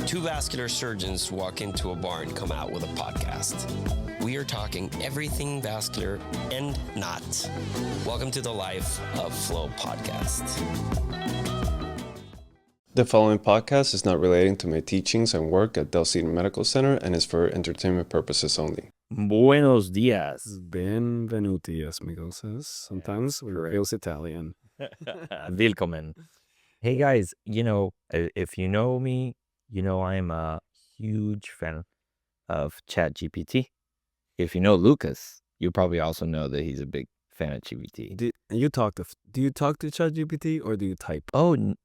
Two vascular surgeons walk into a bar and come out with a podcast. We are talking everything vascular and not. Welcome to the Life of Flow podcast. The following podcast is not relating to my teachings and work at Del Cedar Medical Center and is for entertainment purposes only. Buenos dias. Benvenuti, as Miguel says. Sometimes we feels Italian. Willkommen. Hey guys, if you know me, I'm a huge fan of ChatGPT. If you know Lucas, you probably also know that he's a big fan of GPT. Do you talk to ChatGPT or do you type? Oh,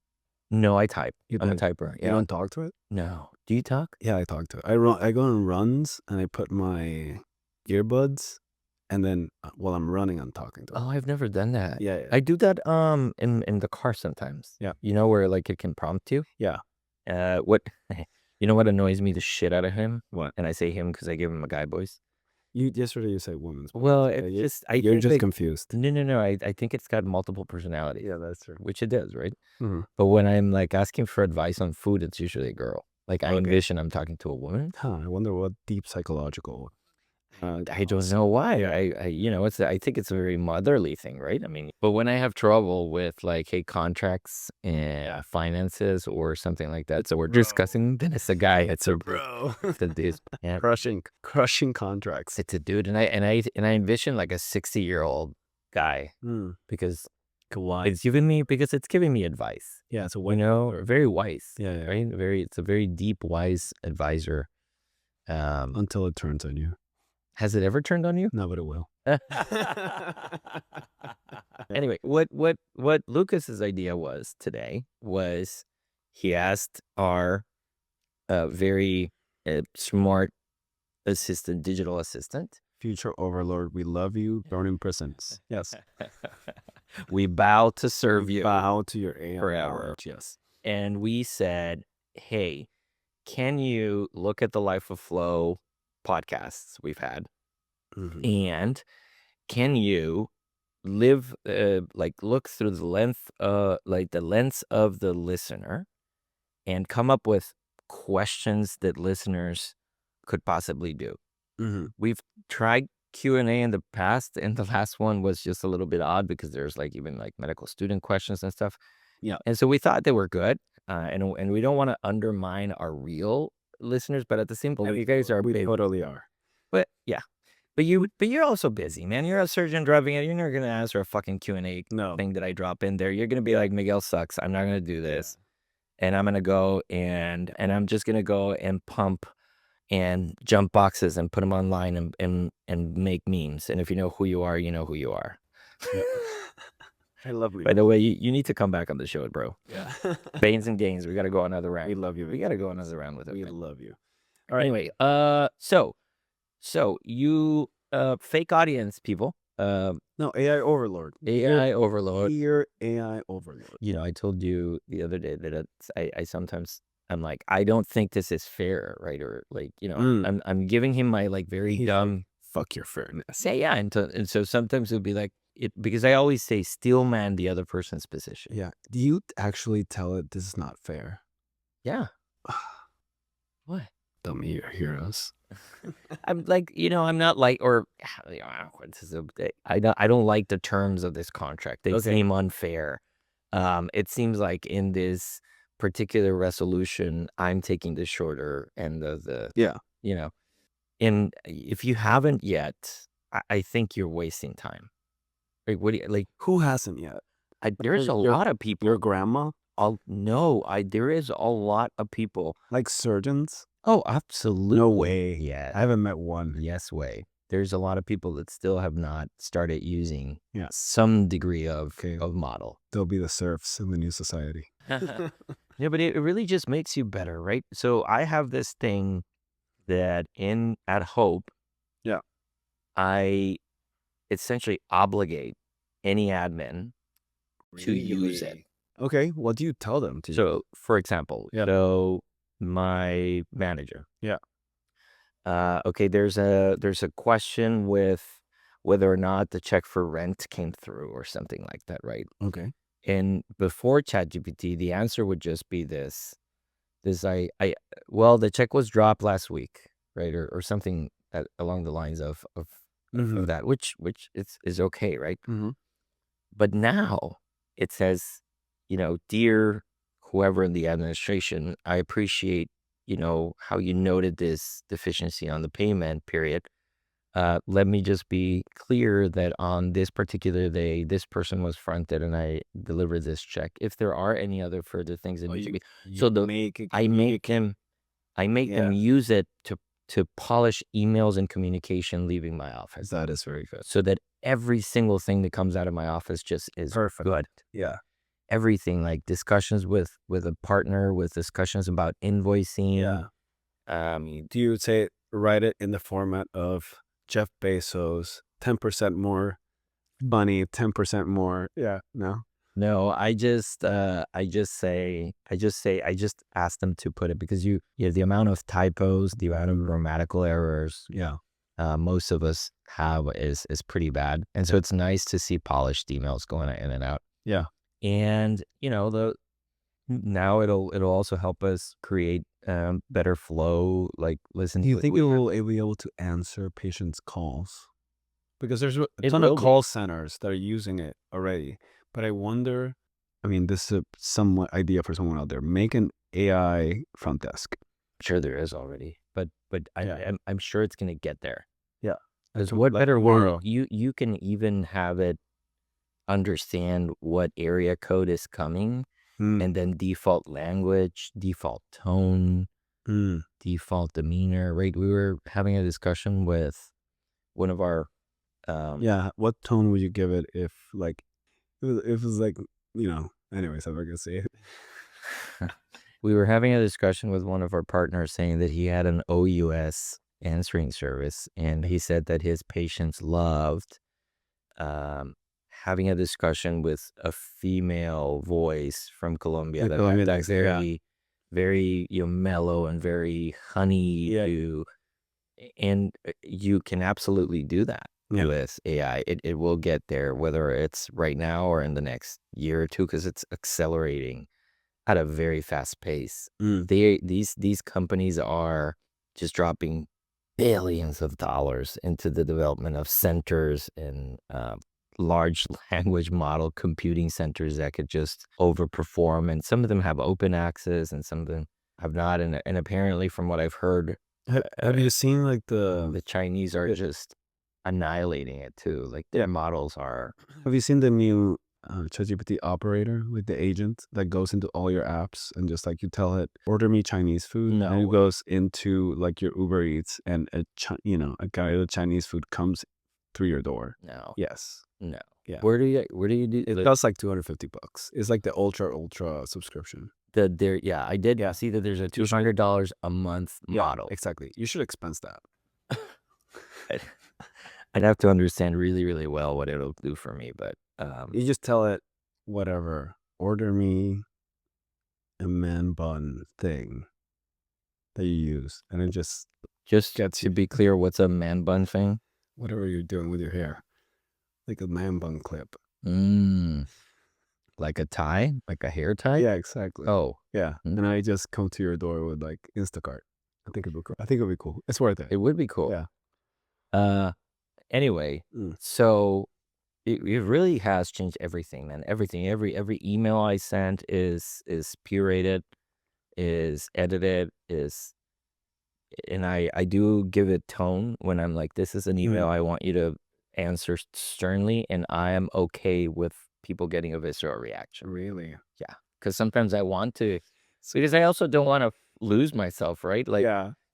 no, I type. I'm a type. typer. You don't talk to it? No. Do you talk? Yeah, I talk to it. I go on runs and I put my earbuds and then while I'm running, I'm talking to it. Oh, I've never done that. Yeah. I do that in the car sometimes. Yeah. Where like it can prompt you. Yeah. What what annoys me the shit out of him? What? And I say him because I give him a guy voice. Yesterday you said woman's voice. Well, you're think just confused. No. I think it's got multiple personalities. Yeah, that's true. Which it does, right? Mm-hmm. But when I'm like asking for advice on food, it's usually a girl. Like I envision I'm talking to a woman. I wonder what deep psychological. I don't know why. I think it's a very motherly thing, right? I mean, but when I have trouble with like, hey, contracts and finances or something like that, so we're discussing, then it's a guy. It's a bro. It's a dude. Yeah. Crushing contracts. It's a dude, and I envision like a 60-year-old guy because it's giving me advice. Yeah, so very wise. Yeah. Right. It's a very deep, wise advisor. Until it turns on you. Has it ever turned on you? No, but it will. Anyway, what Lucas's idea was today was he asked our very smart digital assistant. Future overlord, we love you. Burning prisons. Yes. We bow to serve you. Bow to your AI forever. Yes. And we said, hey, can you look at the Life of Flow podcasts we've had, and can you look through the lens of the listener and come up with questions that listeners could possibly do? We've tried Q&A in the past, and the last one was just a little bit odd because there's like even like medical student questions and stuff. Yeah. And so we thought they were good, and we don't want to undermine our real listeners, but at the same time, you guys are we totally are. But yeah, but you're also busy, man. You're a surgeon driving it. You're not gonna answer a fucking Q&A thing that I drop in there. You're gonna be like, Miguel sucks. I'm not gonna do this, and I'm gonna go and I'm just gonna go and pump and jump boxes and put them online and make memes. And if you know who you are, you know who you are. Yeah. I love you. By the way, you need to come back on the show, bro. Yeah. Banes and gains. We got to go another round. We love you. We got to go another round with it. We love you. All right. Anyway, so you fake audience people. No, AI overlord. AI overload. Here, AI overlord. I told you the other day that I sometimes I'm like, I don't think this is fair, right? Or like, I'm giving him my like very dumb fuck your fairness. Say yeah, and so sometimes it'll be like it because I always say steel man the other person's position. Yeah. Do you actually tell it this is not fair? Yeah. What? Tell me your heroes. I'm like, I'm not like, or I don't like the terms of this contract. They seem unfair. It seems like in this particular resolution, I'm taking the shorter end of the and if you haven't yet, I think you're wasting time. Like, what do you like? Who hasn't yet? There's a lot of people. Your grandma? There is a lot of people. Like surgeons? Oh, absolutely. No way. Yeah. I haven't met one. Yes way. There's a lot of people that still have not started using some degree of model. They'll be the serfs in the new society. Yeah, but it really just makes you better, right? So I have this thing that at Hope, I essentially obligate any admin to use it. Okay, what do you tell them to? So, for example, my manager. Yeah. Okay, there's a question with whether or not the check for rent came through or something like that, right? Okay. And before ChatGPT, the answer would just be this well, the check was dropped last week, right, or something along the lines of that, which is okay, right? But now it says, dear whoever in the administration, I appreciate, how you noted this deficiency on the payment period. Let me just be clear that on this particular day, this person was fronted and I delivered this check. If there are any other further things that need to be, I make them use it to polish emails and communication leaving my office. That is very good. So that every single thing that comes out of my office just is Perfect. good. Yeah. Everything, like discussions with a partner, with discussions about invoicing. Yeah. Do you write it in the format of Jeff Bezos, 10% more money, 10% more? Yeah. No, I just ask them to put it, because the amount of typos, the amount of grammatical errors, most of us have is pretty bad. And so it's nice to see polished emails going in and out. Yeah. And now it'll also help us create better flow, like listen. Do you think it will be able to answer patients' calls? Because there's a ton will of be. call centers that are using it already. But I wonder, this is a somewhat idea for someone out there. Make an AI front desk. Sure, there is already, but I'm sure it's gonna get there. Yeah. Because what better word? You can even have it understand what area code is coming, and then default language, default tone, default demeanor. Right? We were having a discussion with one of our. What tone would you give it if it was like, anyways, I'm not gonna say it. We were having a discussion with one of our partners saying that he had an OUS answering service, and he said that his patients loved having a discussion with a female voice from Colombia that had that very, very mellow and very honey. And you can absolutely do that with AI. It will get there, whether it's right now or in the next year or two, because it's accelerating at a very fast pace. These companies are just dropping billions of dollars into the development of centers and large language model computing centers that could just overperform. And some of them have open access and some of them have not. And apparently, from what I've heard, have you seen the Chinese are just annihilating it too. Like their models are. Have you seen the new ChatGPT operator with the agent that goes into all your apps and just you tell it, order me Chinese food? No. And it goes into your Uber Eats and a guy with Chinese food comes through your door. No. Yes. No. Yeah. Where do you do it? Costs $250. It's like the ultra subscription. I did see that there's a $200 a month model. Exactly. You should expense that. I'd have to understand really, really well what it'll do for me, but you just tell it, whatever, order me a man bun thing that you use, and it just gets to be clear, what's a man bun thing? Whatever you're doing with your hair, like a man bun clip. Like a tie, like a hair tie. Yeah, exactly. Oh, yeah. And I just come to your door with Instacart. I think it'd be cool. It's worth it. It would be cool. Yeah. Anyway, so it really has changed everything, man. Everything. Every email I sent is curated, is edited, and I do give it tone when I'm like, this is an email I want you to answer sternly, and I am okay with people getting a visceral reaction. Really? Yeah. Because sometimes I want to, because I also don't want to lose myself, right?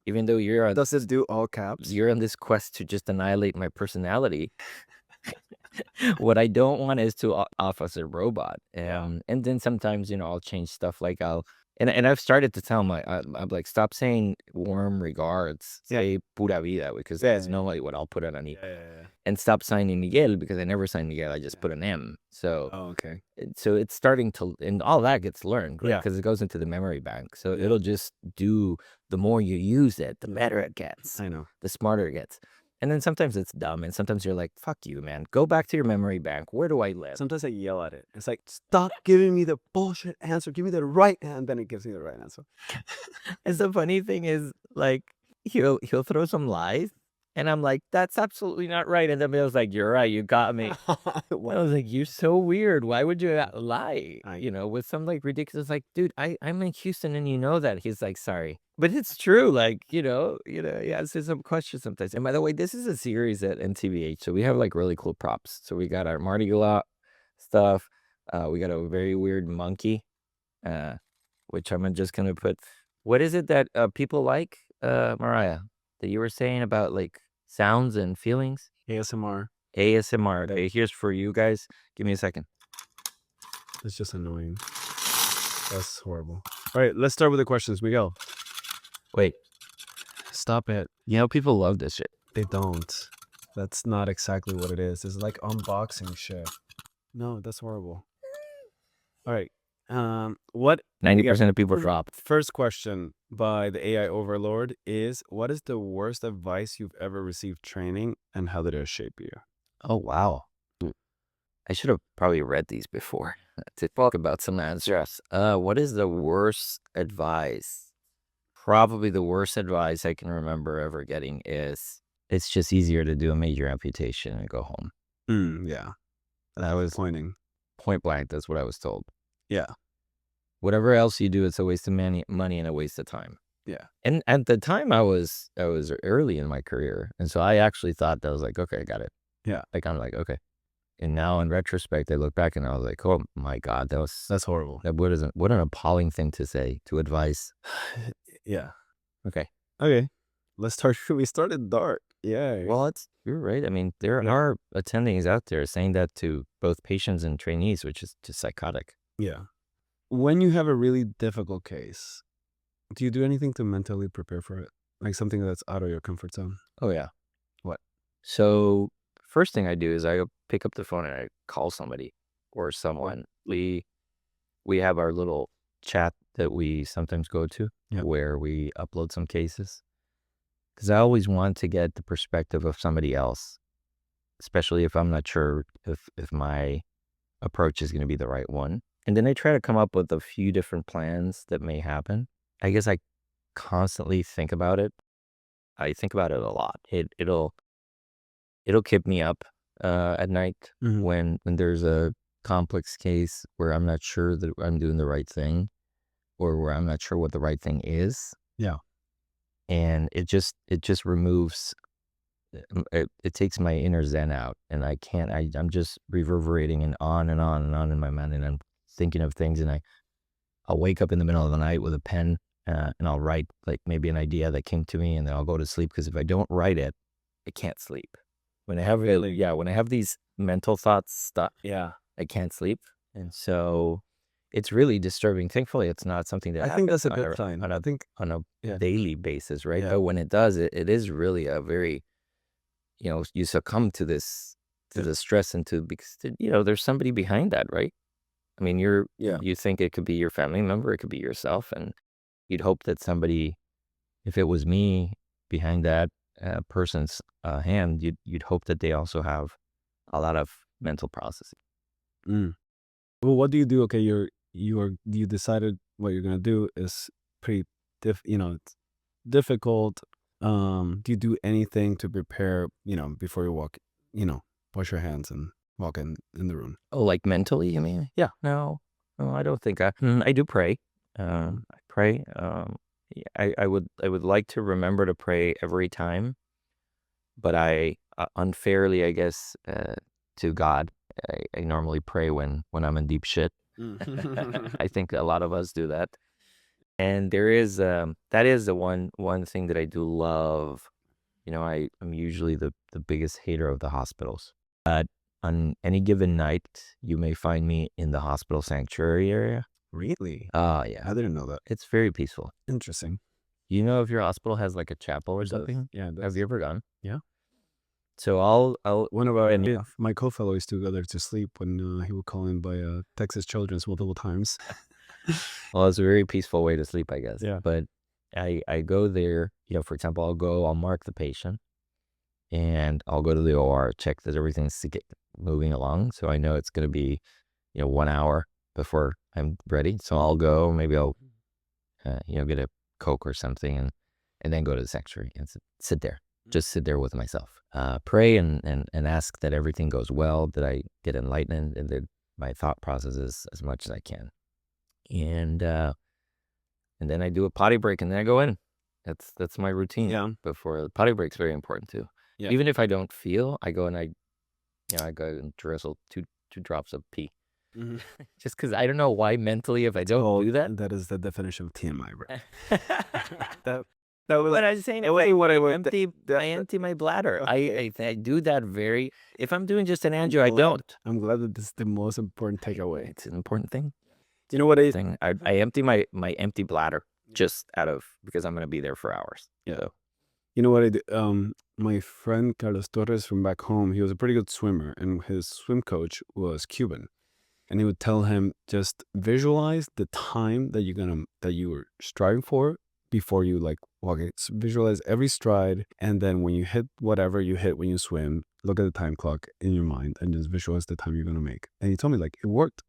Even though does this do all caps? You're on this quest to just annihilate my personality. What I don't want is to off as a robot. And then sometimes, I'll change stuff. And I've started to tell I'm like, stop saying warm regards. Say pura vida, because that's normally what I'll put it on. And stop signing Miguel, because I never sign Miguel. I just put an M. So, okay. So it's starting to, and all that gets learned, right? Because it goes into the memory bank. So it'll just do, the more you use it, the better it gets. I know. The smarter it gets. And then sometimes it's dumb, and sometimes you're like, fuck you, man. Go back to your memory bank. Where do I live? Sometimes I yell at it. It's like, stop giving me the bullshit answer. Give me the right answer. And then it gives me the right answer. And the funny thing is, like, he'll throw some lies, and I'm like, that's absolutely not right. And then Miguel's like, you're right, you got me. I was like, you're so weird. Why would you lie? With some like ridiculous, like, dude, I'm in Houston and you know that. He's like, sorry. But it's true, like, he asks some questions sometimes. And by the way, this is a series at NTVH, so we have like really cool props. So we got our Mardi Gras stuff. We got a very weird monkey, which I'm just gonna put. What is it that people like, Mariah, that you were saying about like sounds and feelings? ASMR. ASMR. Okay, here's for you guys. Give me a second. It's just annoying. That's horrible. All right, let's start with the questions. Miguel, Wait, stop it. people love this shit. They don't. That's not exactly what it is. It's like unboxing shit. No, that's horrible. All right. What 90% of people drop. First question by the AI overlord is, what is the worst advice you've ever received training and how did it shape you? Oh, wow. I should have probably read these before to talk about some answers. What is the worst advice? Probably the worst advice I can remember ever getting is, it's just easier to do a major amputation and go home. Yeah. That was pointing. Point blank, that's what I was told. Yeah. Whatever else you do, it's a waste of money and a waste of time. Yeah. And at the time, I was early in my career, and so I actually thought that I was like, okay, I got it. Yeah. Like, I'm like, okay. And now in retrospect, I look back and I was like, oh my God, that's horrible. What an appalling thing to say, to advise. Yeah. Okay. Let's start. We started dark. Yeah. Well, you're right. I mean, there are attendings out there saying that to both patients and trainees, which is just psychotic. Yeah. When you have a really difficult case, do you do anything to mentally prepare for it? Like something that's out of your comfort zone? Oh, yeah. What? So first thing I do is I pick up the phone and I call somebody or someone. We have our little chat that we sometimes go to where we upload some cases. Because I always want to get the perspective of somebody else, especially if I'm not sure if my approach is going to be the right one. And then I try to come up with a few different plans that may happen. I guess I constantly think about it. I think about it a lot. It'll keep me up at night when there's a complex case where I'm not sure that I'm doing the right thing or where I'm not sure what the right thing is. Yeah. And it just removes, it takes my inner zen out, and I'm just reverberating and on and on and on in my mind, and I'm thinking of things, and I'll wake up in the middle of the night with a pen and I'll write like maybe an idea that came to me, and then I'll go to sleep, because if I don't write it, I can't sleep. When I have these mental thoughts I can't sleep. And so it's really disturbing. Thankfully, it's not something that I think that's a good sign. On a daily basis, right? Yeah. But when it does, it is really a very, you succumb to this, to the stress, and because there's somebody behind that, right? I mean, you think it could be your family member, it could be yourself, and you'd hope that somebody, if it was me behind that person's hand, you'd hope that they also have a lot of mental processing. Well, what do you do? Okay, you decided what you're gonna do is pretty it's difficult. Do you do anything to prepare, before you walk, wash your hands and walk in the room? Oh, like mentally, you mean? Yeah. No, I don't think I do pray. I pray. I would like to remember to pray every time, but I unfairly, I guess, to God, I normally pray when I'm in deep shit. I think a lot of us do that. And there is that is the one thing that I do love. I'm usually the biggest hater of the hospitals. But on any given night, you may find me in the hospital sanctuary area. Really? Yeah. I didn't know that. It's very peaceful. Interesting. If your hospital has like a chapel or It does. something? Yeah, it does. Have you ever gone? Yeah. So I'll One of our my co-fellow used to go there to sleep when he would call in by Texas Children's multiple times. Well, it's a very peaceful way to sleep, I guess. Yeah. But I go there, for example, I'll mark the patient, and I'll go to the OR, check that everything's moving along. So I know it's going to be, 1 hour before I'm ready. So I'll go, maybe I'll, get a Coke or something and then go to the sanctuary and sit there, just sit there with myself, pray and ask that everything goes well, that I get enlightened and that my thought processes as much as I can. And then I do a potty break and then I go in. That's my routine. Yeah. Before the potty break's very important too. Yeah. Even if I don't feel, I go and I go and drizzle two drops of pee. Mhm. Just because I don't know why mentally if I don't do that. That is the definition of TMI, bro. that was what I was saying. I empty my bladder. I do that very. If I'm doing just an angio, I don't. I'm glad that this is the most important takeaway. It's an important thing. You know what I empty my empty bladder just because I'm gonna be there for hours. Yeah. So. You know what I do? My friend Carlos Torres from back home, he was a pretty good swimmer, and his swim coach was Cuban. And he would tell him, just visualize the time that you were striving for before you walk it. So visualize every stride, and then when you hit whatever you hit when you swim, look at the time clock in your mind and just visualize the time you're gonna make. And he told me it worked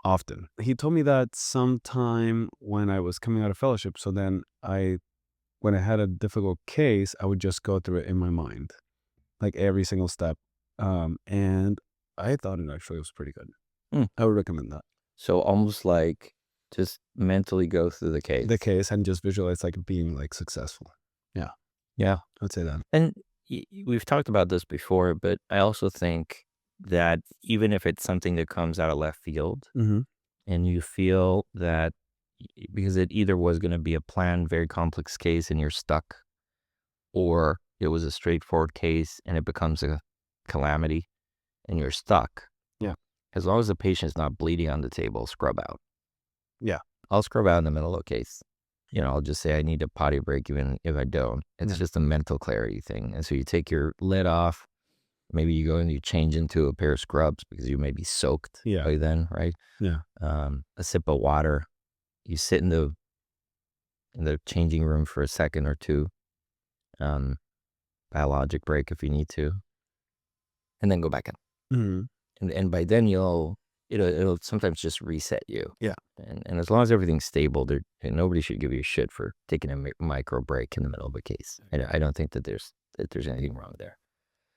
often. He told me that sometime when I was coming out of fellowship. So then when I had a difficult case, I would just go through it in my mind, every single step. And I thought it actually was pretty good. I would recommend that. So almost just mentally go through the case. And just visualize being successful. Yeah. Yeah. I'd say that. And we've talked about this before, but I also think that even if it's something that comes out of left field and you feel that because it either was going to be a planned, very complex case and you're stuck, or it was a straightforward case and it becomes a calamity and you're stuck. Yeah. As long as the patient's not bleeding on the table, scrub out. Yeah. I'll scrub out in the middle of a case. I'll just say I need a potty break even if I don't. It's just a mental clarity thing. And so you take your lid off. Maybe you go and you change into a pair of scrubs because you may be soaked by then, right? Yeah. A sip of water. You sit in the changing room for a second or two. Biologic break if you need to. And then go back in. And by then it'll sometimes just reset you. Yeah. And as long as everything's stable, nobody should give you a shit for taking a micro break in the middle of a case. I don't think that there's anything wrong there.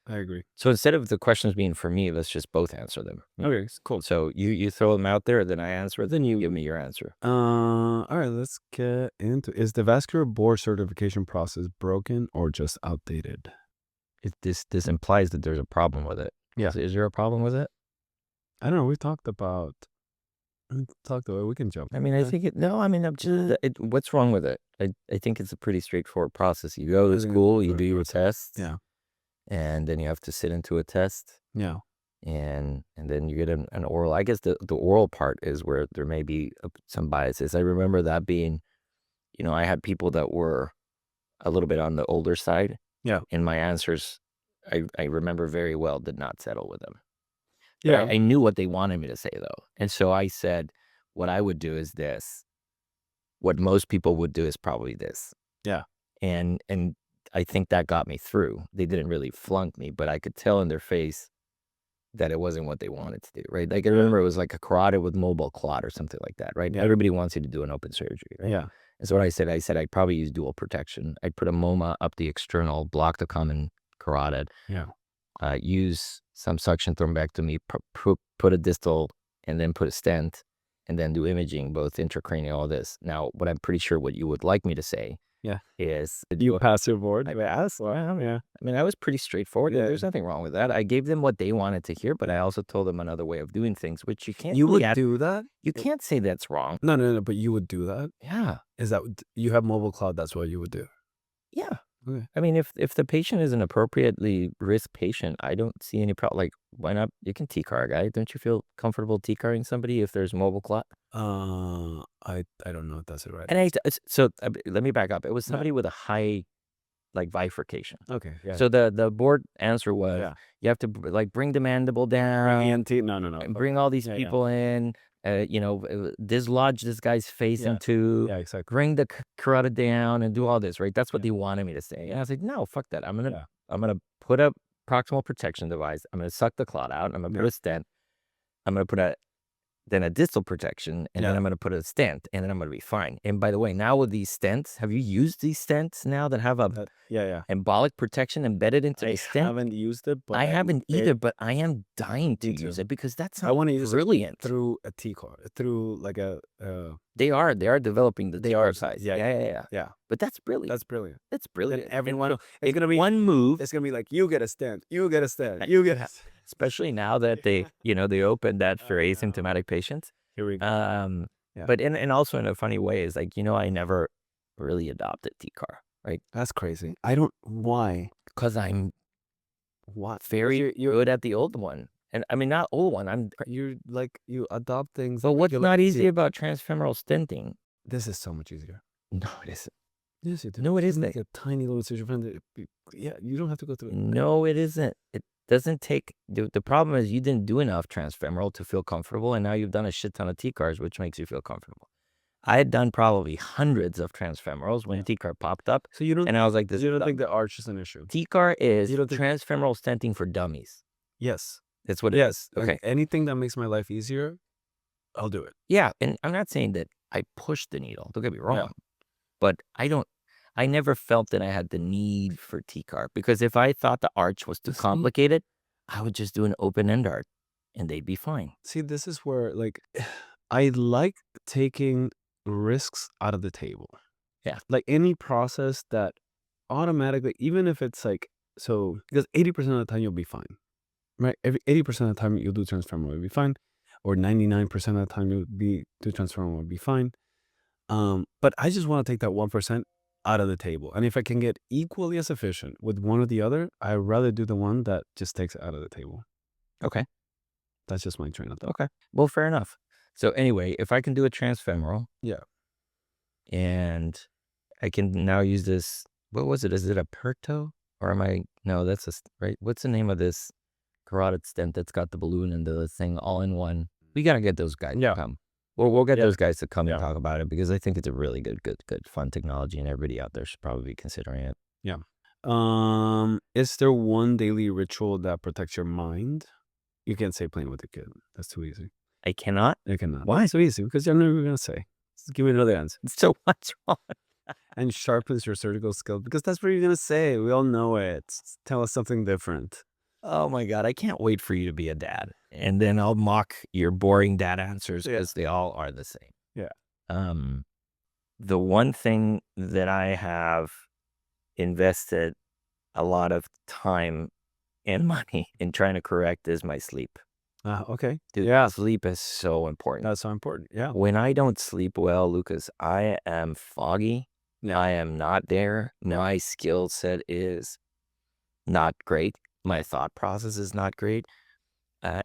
I agree. So instead of the questions being for me, let's just both answer them. Okay, cool. So you throw them out there, then I answer, then you give me your answer. All right, let's get into it. Is the vascular board certification process broken or just outdated? This implies that there's a problem with it. Yeah. Is there a problem with it? I don't know. We talked about we can jump. I mean, I think what's wrong with it? I think it's a pretty straightforward process. You go to school, you do your tests. Yeah. And then you have to sit into a test. Yeah. And then you get an oral. I guess the oral part is where there may be some biases. I remember that being, I had people that were a little bit on the older side. Yeah. And my answers, I remember very well, did not settle with them. Yeah. I knew what they wanted me to say, though. And so I said, what I would do is this. What most people would do is probably this. Yeah. And I think that got me through. They didn't really flunk me, but I could tell in their face that it wasn't what they wanted to do, right? I remember it was like a carotid with mobile clot or something like that, right? Yeah. Everybody wants you to do an open surgery, right? Yeah. And so what I said I'd probably use dual protection. I'd put a MoMA up the external, block the common carotid. Yeah. Use some suction thrombectomy, put a distal, and then put a stent, and then do imaging, both intracranial, all this. Now, what I'm pretty sure what you would like me to say is... You pass your board? I was pretty straightforward. Yeah. There's nothing wrong with that. I gave them what they wanted to hear, but I also told them another way of doing things, which you can't... You would do that? You can't say that's wrong. No, but you would do that? Yeah. Is that... You have mobile cloud, that's what you would do? Yeah. Okay. I mean, if the patient is an appropriately risk patient, I don't see any problem. Like, why not? You can TCAR a guy. Don't you feel comfortable TCARing somebody if there's mobile clot? I don't know if that's it right. And let me back up. It was somebody with a high, bifurcation. Okay. Yeah. So the board answer was, you have to bring the mandible down. ENT? No. And bring all these people in. Dislodge this guy's face into. Yeah, exactly. Bring the carotid down and do all this, right? That's what they wanted me to say. And I was like, no, fuck that. I'm gonna I'm going to put a proximal protection device. I'm going to suck the clot out. I'm going to put a stent. I'm going to put then a distal protection, and then I'm going to put a stent, and then I'm going to be fine. And by the way, now with these stents, have you used these stents now that have a embolic protection embedded into the stent? I haven't used it, but I haven't either, but I am dying to use it because that sounds I want to use brilliant. it through a T-car, through like a. They are developing the T-car size. Yeah. But that's brilliant. That's brilliant. That's brilliant. And everyone, it's gonna be one move. It's gonna be like, you get a stent, you get a stent, you get. Especially now that they opened that for asymptomatic patients. Here we go. But and also in a funny way is like, I never really adopted T-car, right? That's crazy. I don't. Why? Because I'm very good at the old one. And I mean, not old one. You adopt things. But what's not easy about transfemoral stenting? This is so much easier. No, it isn't. Yes, it is. No, it isn't. Like a tiny little incision. Yeah, you don't have to go through it. No, it isn't. It doesn't take. The problem is you didn't do enough transfemoral to feel comfortable, and now you've done a shit ton of T-cars, which makes you feel comfortable. I had done probably hundreds of transfemorals when T-car popped up. So you don't. And I was like, you don't think the arch is an issue? T-car is transfemoral stenting for dummies. Yes. That's what it is. Okay. Like anything that makes my life easier, I'll do it. Yeah. And I'm not saying that I push the needle. Don't get me wrong. But I never felt that I had the need for T-car, because if I thought the arch was too complicated, I would just do an open-end arch and they'd be fine. See, this is where I like taking risks out of the table. Yeah. Like any process that automatically, even if it's because 80% of the time you'll be fine, right? 80% of the time you'll do transfemoral, you'll be fine, or 99% of the time you'll do transfemoral, you'll be fine. But I just want to take that 1% out of the table, and if I can get equally as efficient with one or the other, I'd rather do the one that just takes it out of the table. Okay. That's just my train of thought. Okay. Well, fair enough. So anyway, if I can do a transfemoral, and I can now use this. What was it? Is it a Perto, or am I? No, that's right. What's the name of this carotid stent that's got the balloon and the thing all in one? We gotta get those guys to come. Well, we'll get those guys to come and talk about it, because I think it's a really good, fun technology, and everybody out there should probably be considering it. Yeah. Is there one daily ritual that protects your mind? You can't say playing with a kid. That's too easy. I cannot? I cannot. Why? It's so easy, because you're never going to say. Just give me another answer. So what's wrong? And sharpens your surgical skill, because that's what you're going to say. We all know it. Tell us something different. Oh my God, I can't wait for you to be a dad. And then I'll mock your boring dad answers, because they all are the same. Yeah. The one thing that I have invested a lot of time and money in trying to correct is my sleep. Okay. Dude, sleep is so important. That's so important. Yeah. When I don't sleep well, Lucas, I am foggy. I am not there. My skill set is not great. My thought process is not great. I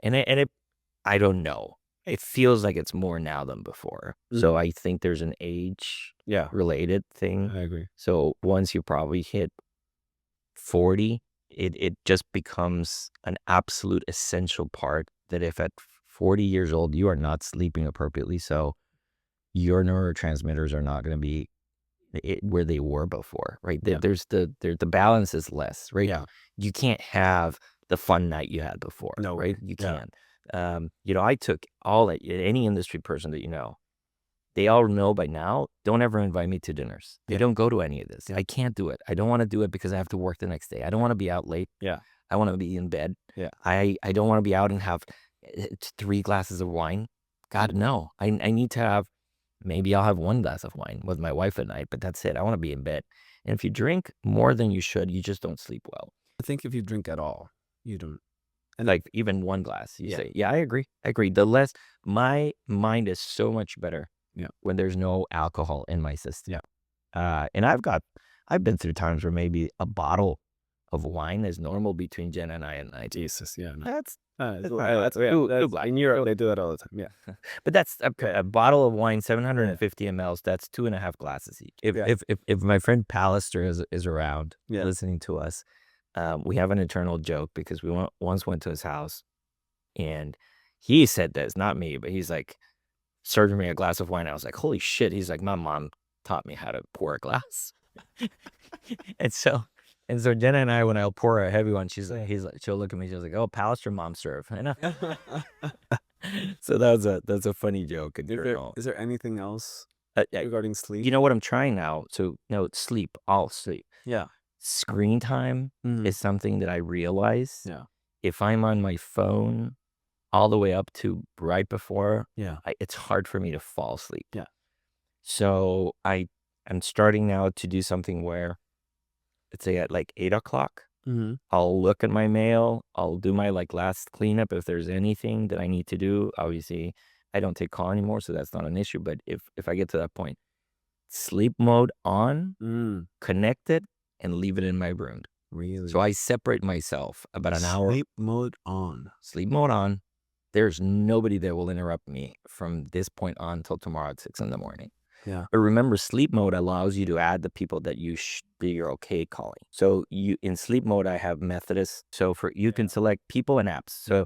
don't know. It feels like it's more now than before. So I think there's an age related thing. I agree. So once you probably hit 40, it just becomes an absolute essential part that if at 40 years old you are not sleeping appropriately, so your neurotransmitters are not going to be where they were before, right? There's the balance is less, right? Yeah. You can't have the fun night you had before, right? You can't. I took any industry person that they all know by now, don't ever invite me to dinners. They don't go to any of this. I can't do it. I don't want to do it because I have to work the next day. I don't want to be out late. I want to be in bed. I don't want to be out and have 3 glasses of wine. God, no. I need to have, maybe I'll have 1 glass of wine with my wife at night, but that's it. I want to be in bed. And if you drink more than you should, you just don't sleep well. I think if you drink at all, you don't. And like even 1 glass, you say, I agree. The less, my mind is so much better when there's no alcohol in my system. And I've been through times where maybe a bottle of wine is normal between Jen and I at night. Jesus, yeah. No. That's in Europe, they do that all the time. Yeah. But that's a bottle of wine, 750 mLs. That's 2.5 glasses each. If my friend Pallister is around listening to us, we have an internal joke because we once went to his house and he said this, not me, but he's like, serving me a glass of wine. I was like, holy shit. He's like, my mom taught me how to pour a glass. and And so Jenna and I, when I'll pour a heavy one, she'll look at me. She's like, "Oh, Pallister mom serve." I know. So that's a funny joke. Is there anything else Uh, regarding sleep? You know what I'm trying now? So no, sleep. I'll sleep. Yeah. Screen time is something that I realize. Yeah. If I'm on my phone all the way up to right before, Yeah. it's hard for me to fall asleep. Yeah. So I'm starting now to do something where, let's say at like 8 o'clock, I'll look at my mail. I'll do my like last cleanup if there's anything that I need to do. Obviously, I don't take call anymore, so that's not an issue. But if I get to that point, sleep mode on, connect it, and leave it in my room. Really? So I separate myself about an hour. Sleep mode on. Sleep mode on. There's nobody that will interrupt me from this point on until tomorrow at 6 in the morning. Yeah. But remember, sleep mode allows you to add the people that you're okay calling. So in sleep mode, I have Methodist. So you can select people and apps. So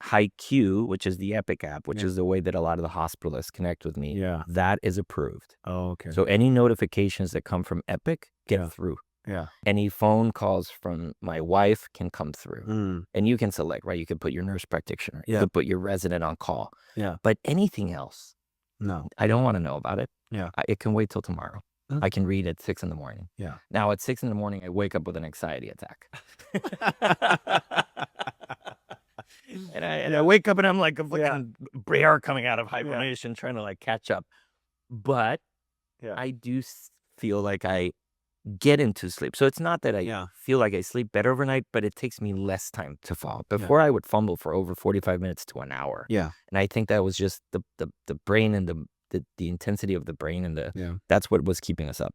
HiQ, which is the Epic app, which is the way that a lot of the hospitalists connect with me. Yeah. That is approved. Oh, okay. So any notifications that come from Epic get through. Yeah. Any phone calls from my wife can come through. And you can select, right? You can put your nurse practitioner. You can put your resident on call. Yeah. But anything else, no, I don't want to know about it. Yeah. It can wait till tomorrow. I can read at 6 in the morning. Yeah. Now at 6 in the morning, I wake up with an anxiety attack. And I wake up and I'm like a fucking bear coming out of hibernation trying to like catch up. But I do feel like I get into sleep. So it's not that I feel like I sleep better overnight, but it takes me less time to fall. Before I would fumble for over 45 minutes to an hour. Yeah. And I think that was just the brain and the intensity of the brain and that's what was keeping us up.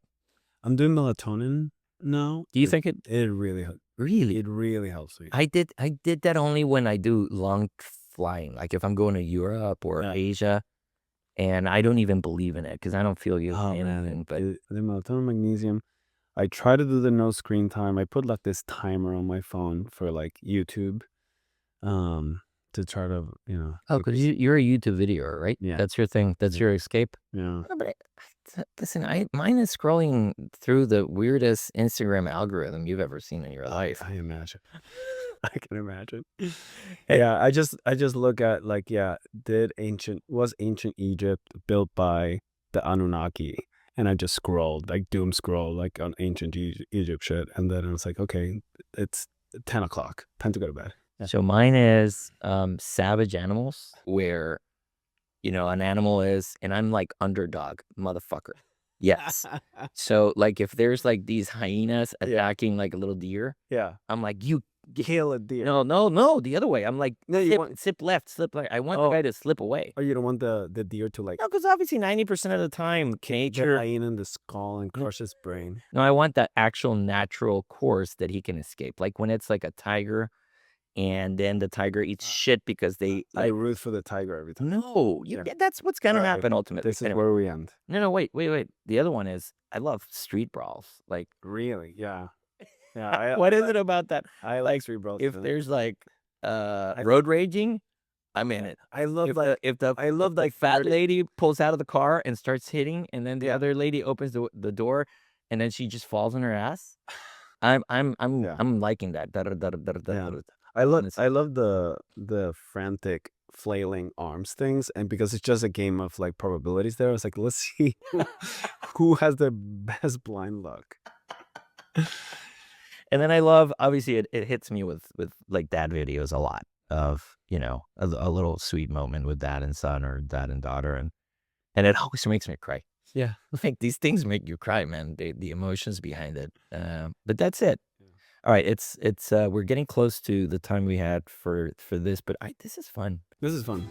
I'm doing melatonin now. Do you think it really helps? Really? It really helps me. I did that only when I do long flying, like if I'm going to Europe or Asia, and I don't even believe in it because I don't feel anything. But the melatonin, magnesium, I try to do the no screen time. I put like this timer on my phone for like YouTube, to try to because you're a YouTube videoer, right? Yeah. That's your thing. That's your escape. Yeah. No, but listen, mine is scrolling through the weirdest Instagram algorithm you've ever seen in your life. I imagine. I can imagine. Yeah, I just look at like, was ancient Egypt built by the Anunnaki? And I just scrolled, like doom scroll, like on ancient Egypt shit. And then I was like, okay, it's 10 o'clock, time to go to bed. So mine is savage animals, where an animal is, and I'm like underdog motherfucker. Yes. So like if there's like these hyenas attacking like a little deer, I'm like, you kill a deer. No, the other way. I'm like, No, slip left, slip right. I want the guy to slip away. Oh, you don't want the deer to like. No, because obviously 90% of the time, nature. The hyena in the skull and crush his brain. No, I want that actual natural course that he can escape. Like when it's like a tiger. And then the tiger eats shit because I root for the tiger every time. No, that's what's going to happen ultimately. This is where we end. No, wait. The other one is I love street brawls. Like really, yeah. What is it about that? I like street brawls. If there's like road raging, I'm in it. I love if the fat lady pulls out of the car and starts hitting, and then the other lady opens the door, and then she just falls on her ass. I'm liking that. I love the frantic flailing arms things, and because it's just a game of like probabilities there, I was like, let's see who has the best blind luck. And then I love, obviously it hits me with like dad videos a lot of, a little sweet moment with dad and son or dad and daughter, and it always makes me cry. Yeah. Like these things make you cry, man. The emotions behind it. But that's it. All right, it's we're getting close to the time we had for this, but this is fun. This is fun.